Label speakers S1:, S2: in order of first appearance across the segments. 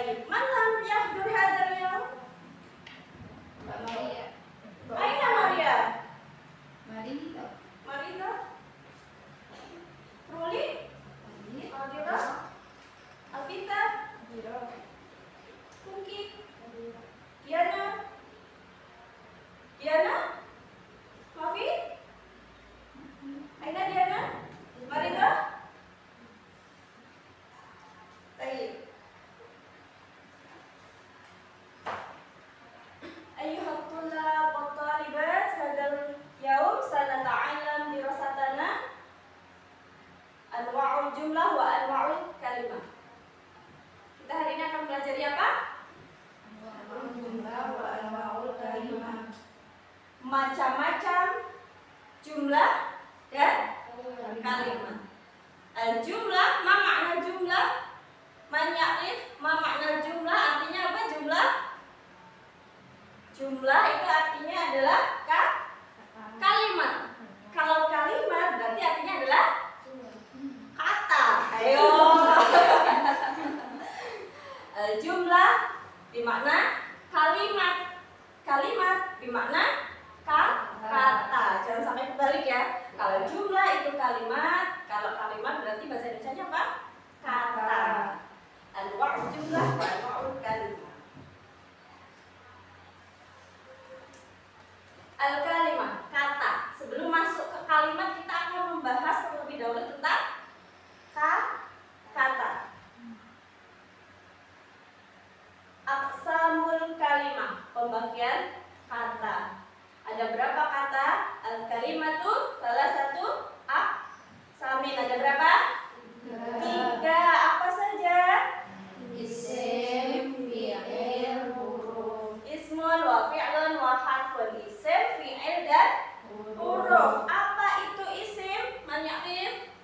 S1: Baik, man lam yahdur hadzal yaum?
S2: Mbak Maria.
S1: Aina Maria?
S2: Marita.
S1: Marita? Ruli? Aldira? Alvita? Kunki? Diana? Diana? Mafi? Aina Diana? Marita? Baik. أيها الطلاب والطالبات هذا اليوم سنتعلم دراستنا أنواع الجملة وأنواع الكلمة. Kita hari ini akan belajar apa?
S2: Jumlah wa anwa'ul kalimah.
S1: Macam-macam jumlah dan kalimat. Al-jumlah, ma makna jumlah? Man ya'rif ma makna jumlah? Artinya apa jumlah? Jumlah itu artinya adalah kalimat. Kalau kalimat berarti artinya adalah kata. Ayo. Jumlah bermakna kalimat. Kalimat bermakna kata. Jangan sampai kebalik ya. Kalau jumlah itu kalimat, kalau kalimat berarti bahasa Indonesianya apa? Kata. Anwa'ul jumlah wa anwa'ul kalimah. Al-kalimah, kata. Sebelum masuk ke kalimat kita akan membahas terlebih dahulu tentang kata. Aqsamul kalimah, pembagian kata. Ada berapa kata? Al-kalimatu salah satu aqsamin. Ada berapa? 3. Apa saja?
S2: Isim, fi'il, huruf.
S1: Ismun wa fi'lun wa harfun. Isim, fi'il dan huruf. Apa itu isim? Man ya'rif?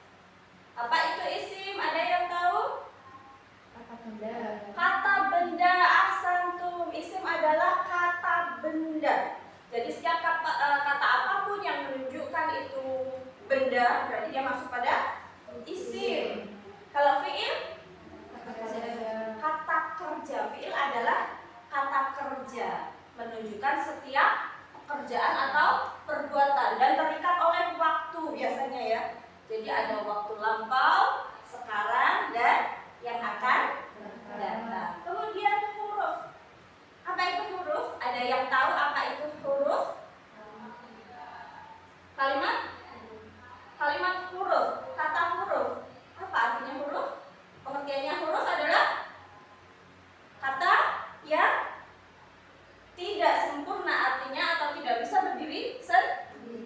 S1: Apa itu isim? Ada yang tahu?
S2: Kata benda.
S1: Kata benda. Ahsantum. Isim adalah kata benda. Jadi setiap kata apapun yang menunjukkan itu benda berarti dia masuk pada isim. Kalau fi'il? Kata kerja. Fi'il adalah kata kerja, menunjukkan setiap pekerjaan atau perbuatan dan terikat oleh waktu biasanya ya. Jadi ada waktu lampau, sekarang dan yang akan datang. Kemudian huruf. Apa itu huruf? Ada yang tahu apa itu huruf? Kalimat huruf, kata huruf. Apa artinya huruf? Pengertiannya huruf adalah kata yang tidak sempurna, artinya atau tidak bisa berdiri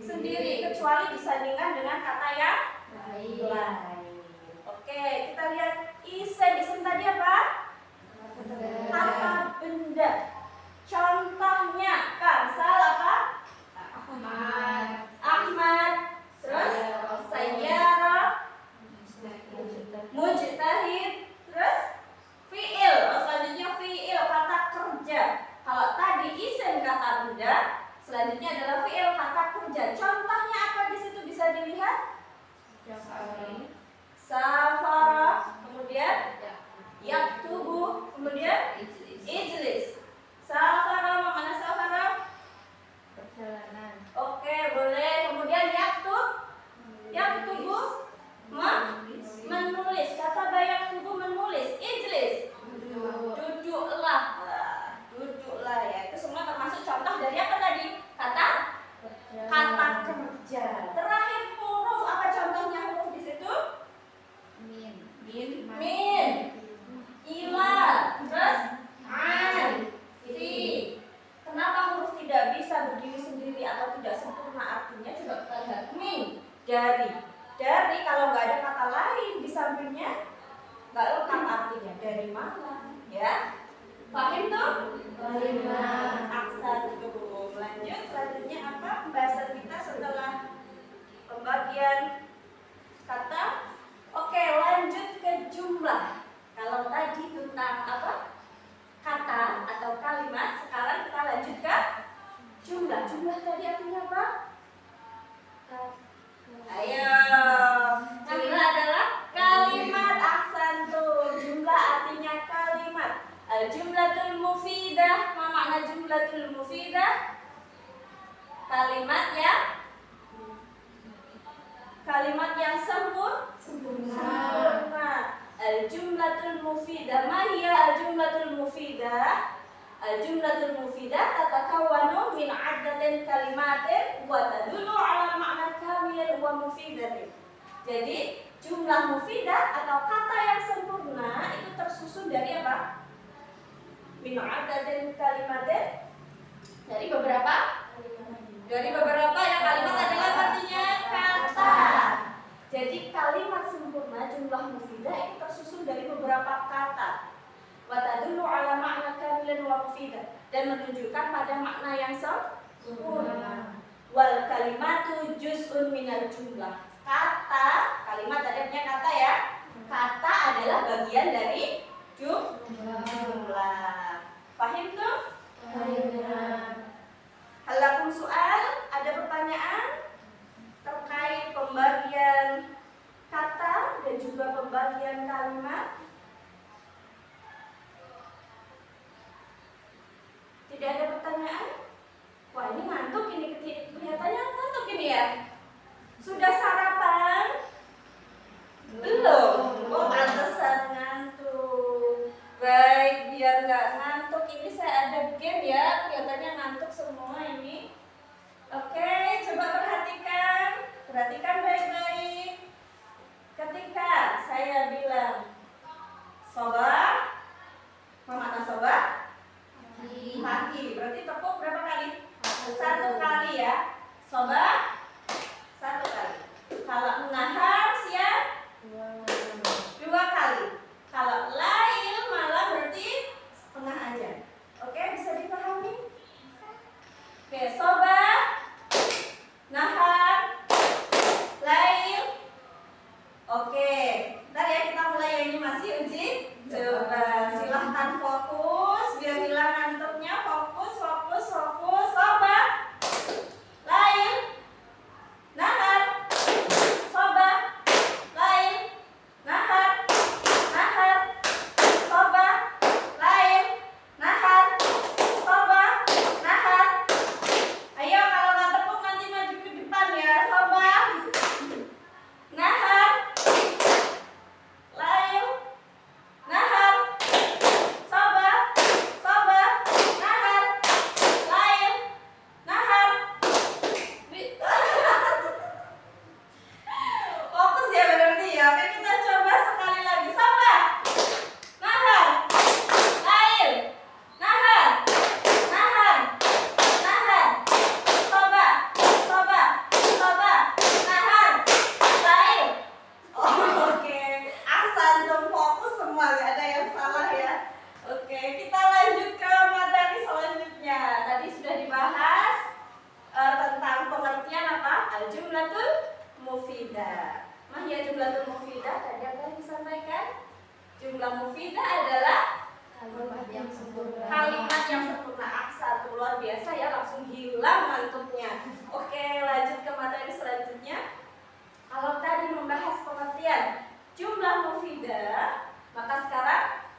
S1: sendiri kecuali disandingkan dengan kata yang lain. Oke, kita lihat isim tadi apa? Kata benda. Contohnya Kamsal apa? Ahmad. Terus sayyara, mujtahid. Terus fi'il. Selanjutnya fi'il, kata kerja. Kalau tadi isim kata benda, selanjutnya adalah fi'il kata kerja. Contohnya apa di situ bisa dilihat? Safara, kemudian yaktubu, kemudian ijlis. Safara, mana safara?
S2: Perjalanan.
S1: Oke, boleh. Kemudian yaktubu menulis. Kata yaktubu menulis. Ijlis, duduklah. Duduklah ya. Itu semua termasuk contoh dari apa tadi? Kata kerja. Terakhir huruf, apa contohnya huruf di situ? Min, ila, terus an, fi. Kenapa huruf tidak bisa berdiri sendiri atau tidak sempurna? Artinya coba kita lihat. Min, dari kalau nggak ada kata lain di sampingnya nggak lengkap artinya. Dari mana? Ya, paham tuh? Aksan tuh. Lanjut, selanjutnya apa pembahasan kita setelah pembagian kata? Oke, lanjut ke jumlah. Kalau tadi tentang apa? Kata atau kalimat, sekarang kita lanjut ke jumlah. Jumlah tadi artinya apa? Ayo. Jumlah adalah kalimat. Ahsan tuh. Jumlah artinya kalimat. al-jumlatul mufidah. Ma hiya al-jumlatul mufidah? Al-jumlatul mufidah tatakawwanu min 'addatin kalimatin wa tadullu 'ala ma'na kamilin wa mufidatin. Jadi, jumlah mufidah atau kata yang sempurna itu tersusun dari apa? Min 'addatin kalimatin, dari beberapa yang kalimat adalah artinya kata. Jadi kalimat sempurna jumlah mufidah itu tersusun dari beberapa kata. Wa tadullu 'ala ma'na kamilin wa mufidah, dan menunjukkan pada makna yang sempurna. Wal kalimatu juz'un minal jumlah. Kalimat tadi artinya kata ya. Kata adalah bagian dari jumlah. Paham tuh? Halakum soal, ada pertanyaan terkait pembagian kata dan juga pembagian kalimat? Tidak ada pertanyaan? Wah, ini ngantuk ini, kelihatannya ngantuk ini ya. Sudah sarapan? Belum? Oh, pantesan ngantuk. Baik, biar nggak ngantuk ini saya ada game ya. Kelihatannya ngantuk semua ini. Oke, coba perhatikan baik-baik. Ketika saya bilang soba, mana soba? Kaki. Berarti tepuk berapa kali? 1 kali ya. Soba 1 kali. Kalau nahar siap 2 kali. Kalau lail malah berarti setengah aja. Oke, bisa dipahami? Oke, soba, nahar, lail. Oke, ntar ya kita mulai, ini masih uji coba. Silahkan fokus biar hilang ngantuknya. Fokus. Soba, lail, nahar, soba, lail, nahar, soba, lail, nahar, soba, nahar. Ayo, kalau nggak tepuk nanti maju ke depan ya. Soba, nahar, lail, nahar, soba, nahar, lail, nahar. Fokus ya berarti ya. Oke, kita coba sekali lagi. Soba, nahar, lail, nahar, soba, nahar, lail. Oke, asal dong, fokus semua, gak ada yang salah ya. Oke, kita lanjut ke materi selanjutnya. Tadi sudah dibahas tentang pengertian apa? Al-jumlatul mufidah. Mahia jumlatul mufidah, tadi apa yang disampaikan? Jumlah mufidah adalah
S2: Kalimat yang sempurna.
S1: kalimat yang sempurna. Aksa tuh luar biasa ya, langsung hilang ngantuknya. Oke, lanjut ke materi selanjutnya. Kalau tadi membahas pengertian jumlah mufidah, maka sekarang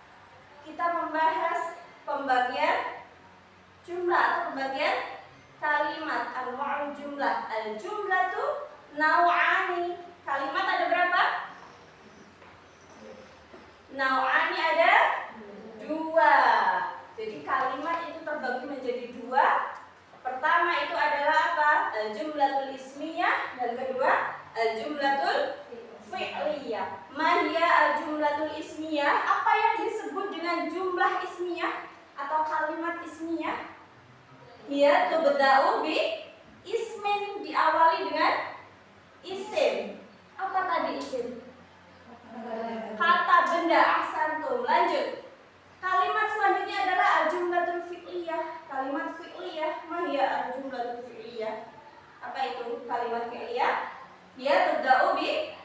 S1: kita membahas pembagian jumlah atau pembagian kalimat. Anwa'ul jumlah. Al-jumlatu naw'ani. Kalimat ada berapa? Naw'ani ada 2. Jadi kalimat itu terbagi menjadi 2. Pertama itu adalah apa? Al-jumlatul ismiyah, dan kedua al-jumlatul fi'liyah. Mahia al-jumlatul ismiyah. Apa yang disebut dengan jumlah ismiyah atau kalimat ismiyah? Ia tubda'u bi ismin, diawali dengan isim. Apa tadi isim? Kata benda. Ahsantum. Lanjut. Kalimat selanjutnya adalah al-jumlatul fi'liyah. Kalimat fi'liyah. Mahia al-jumlatul fi'liyah. Apa itu kalimat fi'liyah? Ia tubda'u bi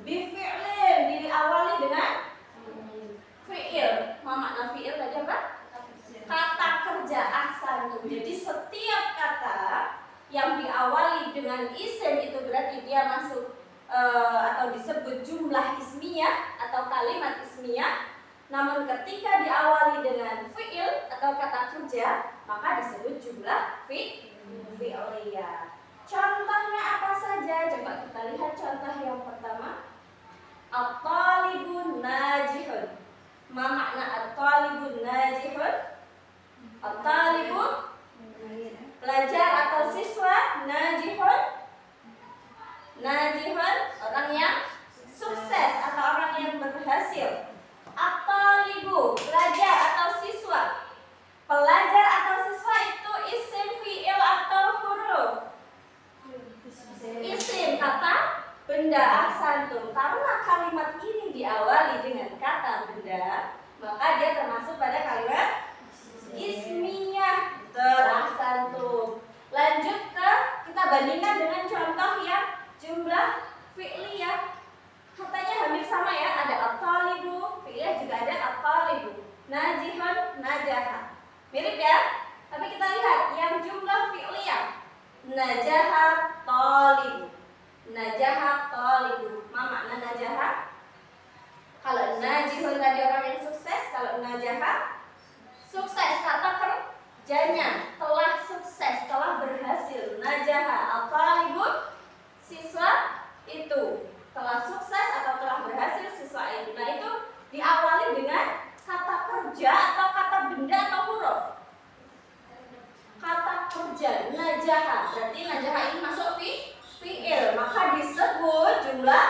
S1: fi'lin, diawali dengan fi'il. Ma makna fi'il tadi apa? Kata kerja. Ahsantum. Jadi setiap kata yang diawali dengan isim itu berarti dia masuk atau disebut jumlah ismiyah atau kalimat ismiyah. Namun ketika diawali dengan fi'il atau kata kerja, maka disebut jumlah fi'liyah. Contohnya apa saja? Coba kita lihat contoh yang pertama. At-talibun Ma makna at-talibun najihun? At-talibu pelajar atau siswa, najihun orang yang sukses atau orang yang berhasil. At-talibu pelajar atau siswa. Pelajar atau siswa itu isim fi'il atau huruf? Isim kata benda. Ahsantum. Karena kalimat ini diawali dengan kata benda, maka dia termasuk pada kalimat ismiyah. Ahsantum. Lanjut ke kita bandingkan dengan contoh yang jumlah fi'liyah. Katanya hampir sama ya, ada at-talibu, fi'liyah juga ada at-talibu. Najihun, najaha. Mirip ya? Tapi kita lihat yang jumlah fi'liyah. Najaha talibu. Najaha talibu. Ma makna najaha? Kalau najihun tadi orang yang sukses, kalau najaha sukses, kata kerjanya telah sukses, telah berhasil. Najaha al-talibu siswa itu telah sukses atau telah berhasil siswa itu. Nah itu diawali dengan kata kerja atau kata benda atau huruf? Kata kerja, najaha. Berarti najaha ini masuk fi'il, maka disebut jumlah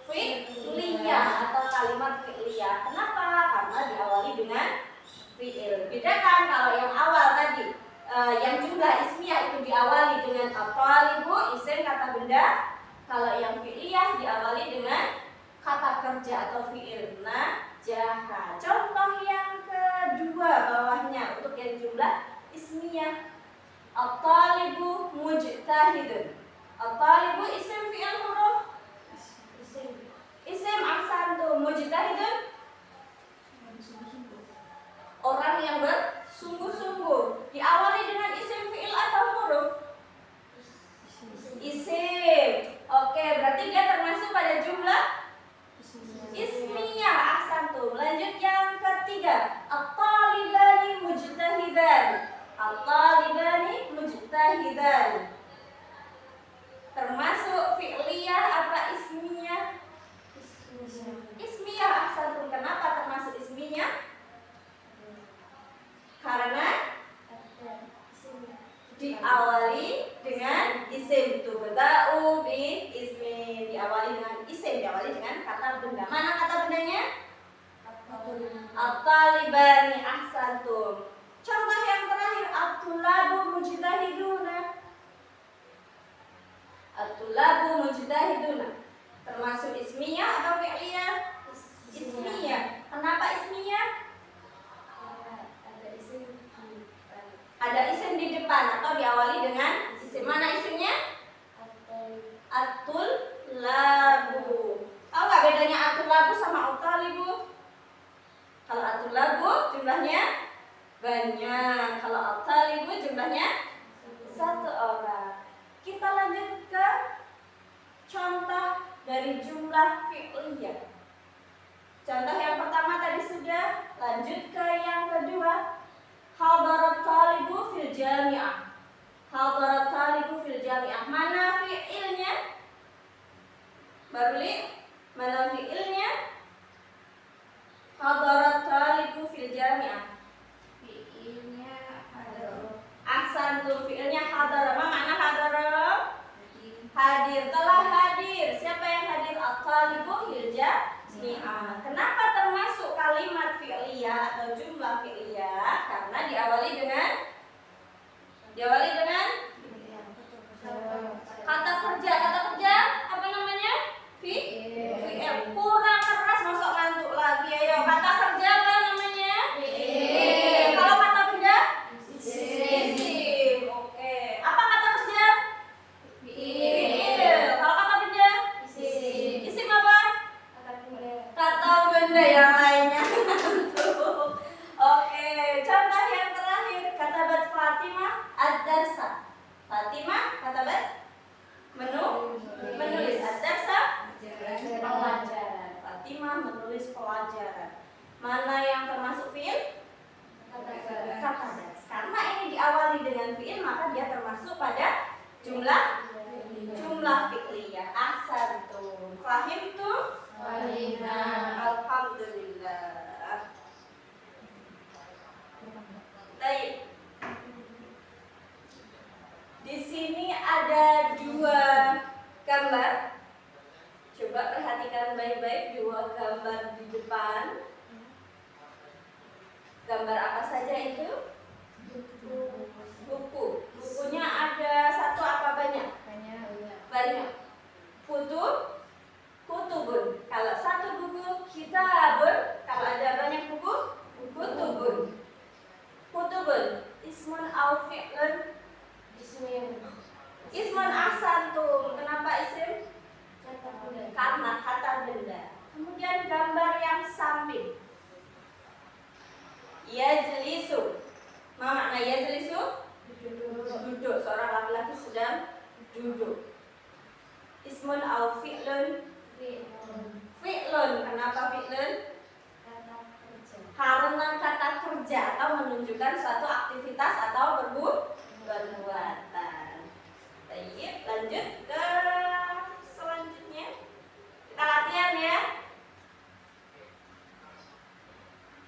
S1: fi'liyah atau kalimat fi'liyah. Kenapa? Karena diawali dengan fi'il. Bedakan kalau yang awal tadi, yang jumlah ismiyah itu diawali dengan at-talibu, isim kata benda. Kalau yang fi'liyah diawali dengan kata kerja atau fi'il, najaha. Contoh yang kedua bawahnya untuk yang jumlah ismiyah. At-talibu mujtahidun. At-talibu isim fi'il huruf? Isim. Ahsantum. Mujtahidun orang yang bersungguh-sungguh. Diawali dengan isim fi'il atau huruf? Isim. Oke, berarti dia termasuk pada jumlah ismiyah. Ahsantum. Lanjut yang ketiga. At-talibani mujtahidan. At-talibani mujtahidan. Termasuk fi'liyah apa ismiyah? Ismiyah. Ahsantum. Kenapa termasuk ismiyah? Karena diawali dengan isim. Tubda'u bi ismi. Diawali dengan isim, diawali dengan kata benda. Mana kata bendanya? At-talibani. Ahsantum. Contoh yang terakhir, at-tulabu mujtahiduna. At-tulabu mujtahiduna. Termasuk ismiyah atau fi'liyah? Ismiyah. Kenapa ismiyah? Ada isim di depan atau diawali dengan isim. Mana isimnya? At-tulabu. Tahu nggak bedanya at-tulabu sama at-talibu? Kalau at-tulabu jumlahnya banyak. Kalau at-talibu jumlahnya satu orang. Kita lanjut ke contoh dari jumlah fi'liyah. Contoh yang pertama tadi sudah. Lanjut ke yang kedua. Hadarat talibu fil jami'ah. Hadarat talibu fil jami'ah. Mana fi'ilnya? Baruli, mana fi'ilnya? Hadarat talibu fil jami'ah.
S2: Fi'ilnya hadar.
S1: Ahsantum. Fi'ilnya hadar. Apa makna hadar? Hadir. Telah hadir. Siapa yang hadir? At-talibu fil jami'ah. Kenapa termasuk kalimat fi'liyah atau jumlah fi'liyah? Karena diawali dengan kata kerja. Kata kerja apa namanya? Fi'il. Kurang keras, masuk ngantuk lagi. Ayo, kata kerja apa namanya? Fi'il. Kalau kata benda? Isim. Oke. Apa kata kerja? Fi'il. Kalau kata benda? Isim. Isim apa? Kata benda yang lainnya. Oke, contoh yang terakhir. Katabat Fatimah ad-darsa. gambar di depan. Gambar apa saja itu? Buku. Bukunya ada satu apa banyak? Banyak. Kutubun. Kalau satu buku kitabun, kalau ada banyak buku kutubun. Kutubun. Ismun au fi'lun? Ismun ahsantum. Kenapa isim? Karena kata benda. Kemudian gambar yang samping. Yajlisu. Ma makna yajlisu? Duduk. Seorang laki-laki sedang duduk. Ismun au fi'lun? Fi'lun. Kenapa fi'lun? Karena kata kerja atau menunjukkan suatu aktivitas atau perbuatan. Baik, lanjut ke selanjutnya. Kita latihan ya.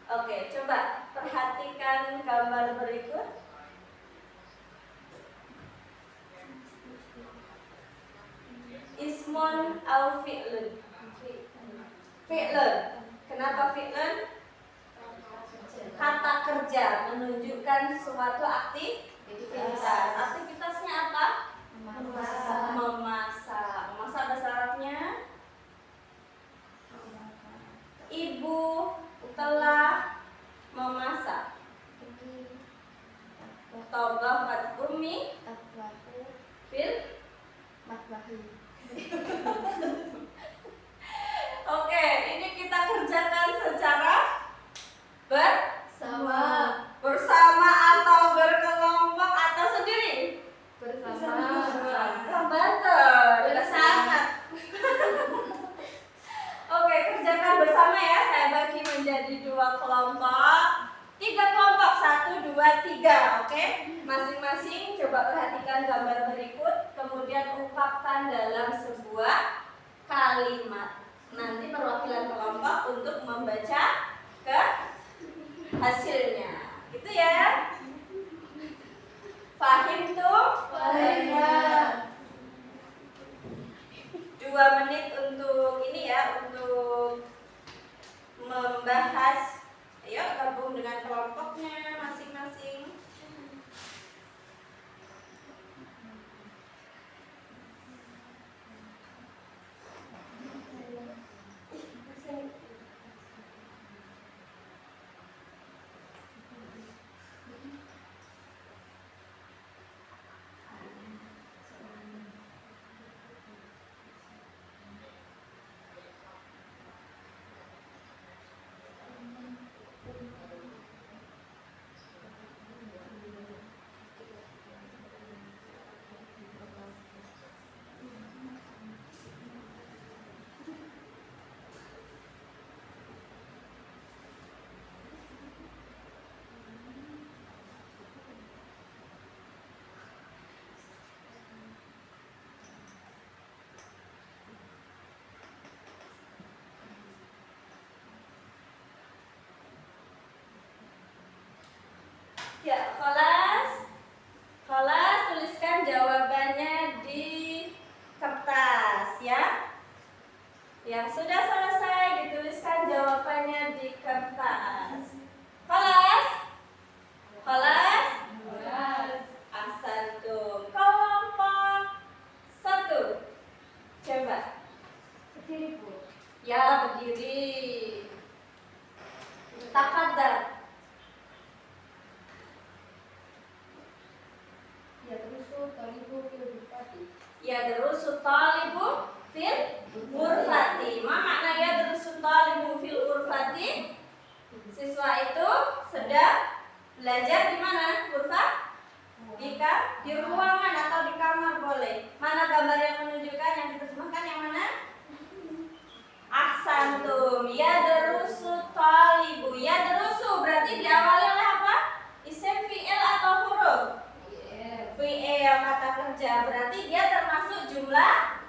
S1: Oke, coba perhatikan gambar berikut. Ismun au fi'lun? Fi'lun. Kenapa fi'lun? Kata kerja menunjukkan suatu aktivitas. Aktivitasnya apa? Memasak. Memasak bahasa Arabnya? Ibu telah memasak. Tobafat ummi fil. Oke, ini kita kerjakan secara bersama atau berkelompok atau sendiri? Bersama. Betul, sangat. Oke, kerjakan bersama ya. Saya bagi menjadi 2 kelompok. 3 kelompok, 1, 2, 3. Oke, masing-masing coba perhatikan gambar berikut. Kemudian ungkapkan dalam sebuah kalimat. Nanti perwakilan kelompok untuk membaca ke hasilnya. Gitu ya. Fahim tuh?
S2: Fahim.
S1: 2 menit untuk ini ya, untuk membahas. Ayo gabung dengan kelompoknya masing-masing. Ya, kelas tuliskan jawabannya di kertas ya. Yang sudah selesai dituliskan jawabannya di kertas. Kelas? Ahsantum. Kelompok 1. Coba.
S2: Berdiri, Bu.
S1: Ya, berdiri. Taqaddam. Yadrusu talibu fil ghurfati. Ma makna yadrusu talibu fil ghurfati? Siswa itu sedang belajar di mana? Ghurfah? Di ruangan atau di kamar boleh. Mana gambar yang menunjukkan, yang diterjemahkan yang mana? Ahsantum. Yadrusu talibu. Yadrusu berarti diawali oleh apa? Isim fi'il atau huruf? Fi'il, kata kerja. Berarti dia termasuk jumlah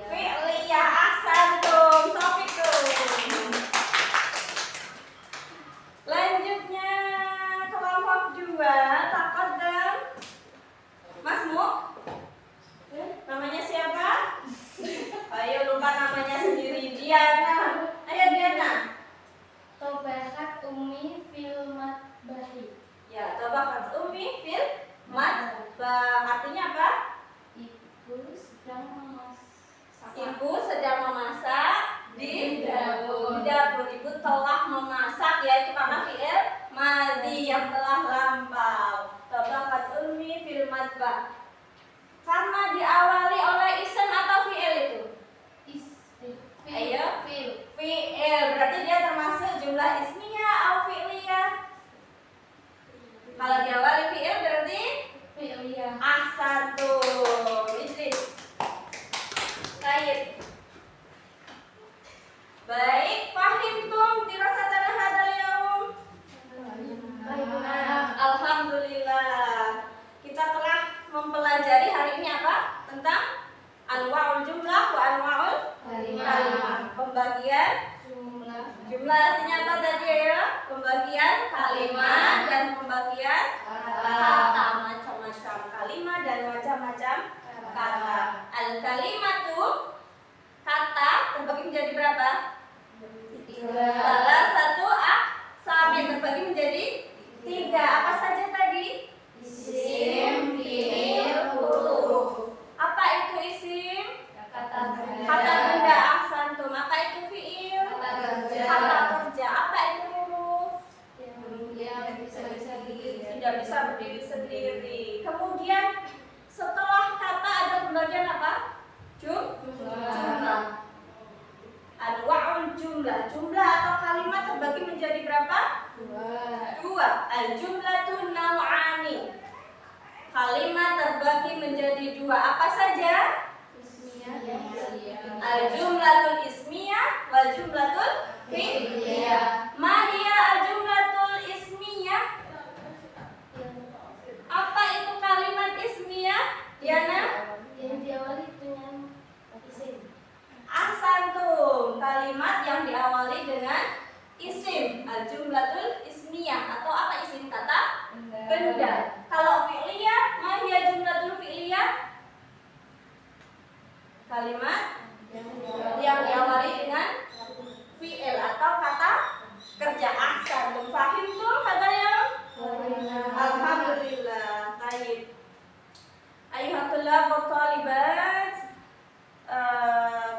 S1: fi'liyah. Ahsantum. Sofikum. Lanjutnya kelompok 2. Taqaddam. Mas Mu? Anwa'ul jumlah wa anwa'ul kalimah. Pembagian jumlah artinya apa tadi ya? Pembagian kalimat dan pembagian kata, macam-macam kalimat dan macam-macam kata. Al kalimatu kata terbagi menjadi berapa? Salah satu aqsam yang terbagi menjadi 3. Apa saja tadi?
S2: Isim, fi'il, huruf.
S1: Apa itu isim?
S2: Kata
S1: Kata benda. Ahsantum. Apa itu fi'il?
S2: Kata kerja.
S1: Kata kerja. Apa itu huruf?
S2: Yang bisa diri.
S1: Tidak bisa berdiri sendiri. Kemudian setelah kata ada pembagian apa? Jumlah. Anwa'ul jumlah. Jumlah atau kalimat terbagi menjadi berapa? 2. Al-jumlatun naw'ani. Kalimat terbagi menjadi 2. Apa saja? Al-jumlatul ismiyah wal jumlatul fi'liyah. Ma hiya al-jumlatul ismiyah? Apa itu kalimat ismiyah? Diana?
S2: Yang diawali dengan isim.
S1: Ahsantum. Kalimat yang diawali dengan isim. Al-jumlatul ismiyah atau apa isim? Kata benda. Kalau fi'liyah, ma hiya jumlatul fi'liyah? Kalimat yang diawali dengan fi'il atau kata kerja. Ahsantum. Fahimtum katanya? Alhamdulillah. Baik. Ayuhat tulab wa talibat,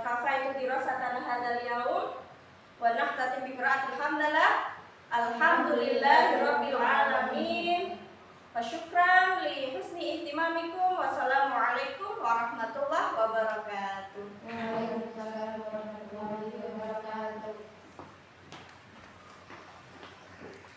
S1: kafaitu dirasatan hadzal yaum wa nahtati bi qiraatil hamdalah. Alhamdulillahirabbil alamin. Wa syukran li husni ihtimamikum. Wassalamualaikum warahmatullahi wabarakatuh.